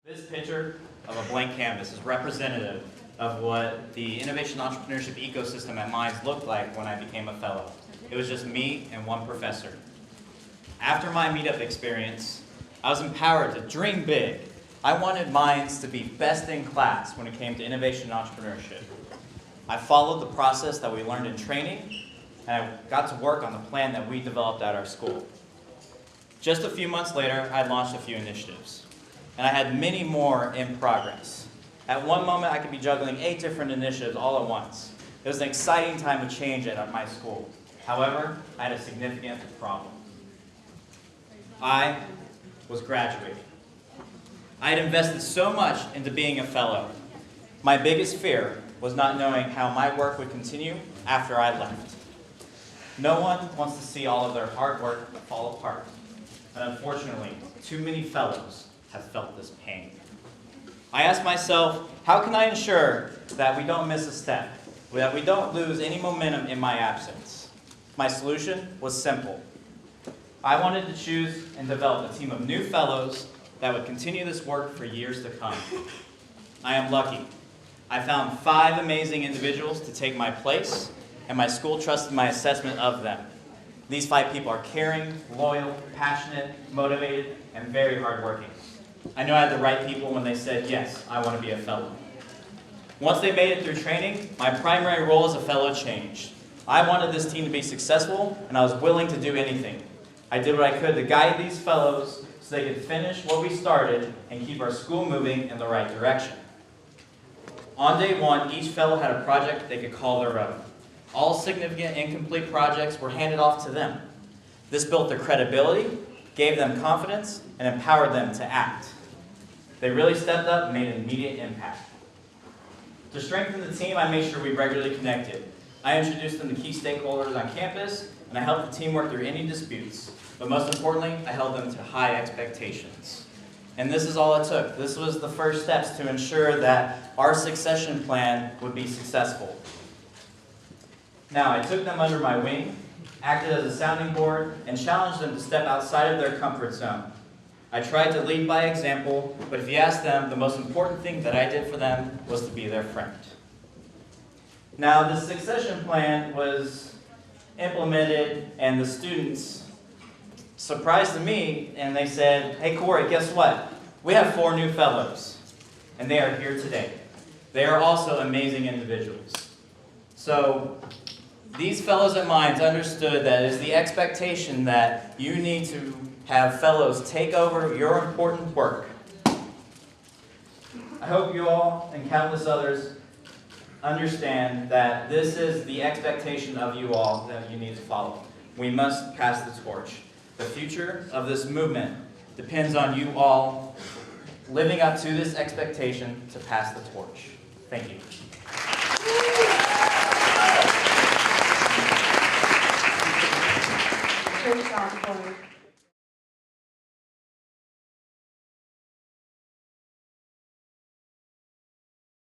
This picture of a blank canvas is representative of what the innovation entrepreneurship ecosystem at Mines looked like when I became a fellow. It was just me and one professor. After my meetup experience, I was empowered to dream big. I wanted Mines to be best in class when it came to innovation and entrepreneurship. I followed the process that we learned in training, and I got to work on the plan that we developed at our school. Just a few months later, I launched a few initiatives, and I had many more in progress. At one moment, I could be juggling 8 different initiatives all at once. It was an exciting time of change at my school. However, I had a significant problem. I was graduating. I had invested so much into being a fellow. My biggest fear was not knowing how my work would continue after I left. No one wants to see all of their hard work fall apart. And unfortunately, too many fellows have felt this pain. I asked myself, how can I ensure that we don't miss a step, that we don't lose any momentum in my absence? My solution was simple. I wanted to choose and develop a team of new fellows that would continue this work for years to come. I am lucky. I found 5 amazing individuals to take my place, and my school trusted my assessment of them. These 5 people are caring, loyal, passionate, motivated, and very hardworking. I knew I had the right people when they said, yes, I want to be a fellow. Once they made it through training, my primary role as a fellow changed. I wanted this team to be successful, and I was willing to do anything. I did what I could to guide these fellows so they could finish what we started and keep our school moving in the right direction. On day 1, each fellow had a project they could call their own. All significant incomplete projects were handed off to them. This built their credibility, gave them confidence, and empowered them to act. They really stepped up and made an immediate impact. To strengthen the team, I made sure we regularly connected. I introduced them to key stakeholders on campus, and I helped the team work through any disputes. But most importantly, I held them to high expectations. And this is all it took. This was the first steps to ensure that our succession plan would be successful. Now, I took them under my wing, acted as a sounding board, and challenged them to step outside of their comfort zone. I tried to lead by example, but if you ask them, the most important thing that I did for them was to be their friend. Now, the succession plan was implemented, and the students surprised me, and they said, hey, Corey, guess what? We have 4 new fellows, and they are here today. They are also amazing individuals. So, these fellows at Mines understood that it is the expectation that you need to have fellows take over your important work. I hope you all and countless others understand that this is the expectation of you all that you need to follow. We must pass the torch. The future of this movement depends on you all living up to this expectation to pass the torch. Thank you. Great job, Corey.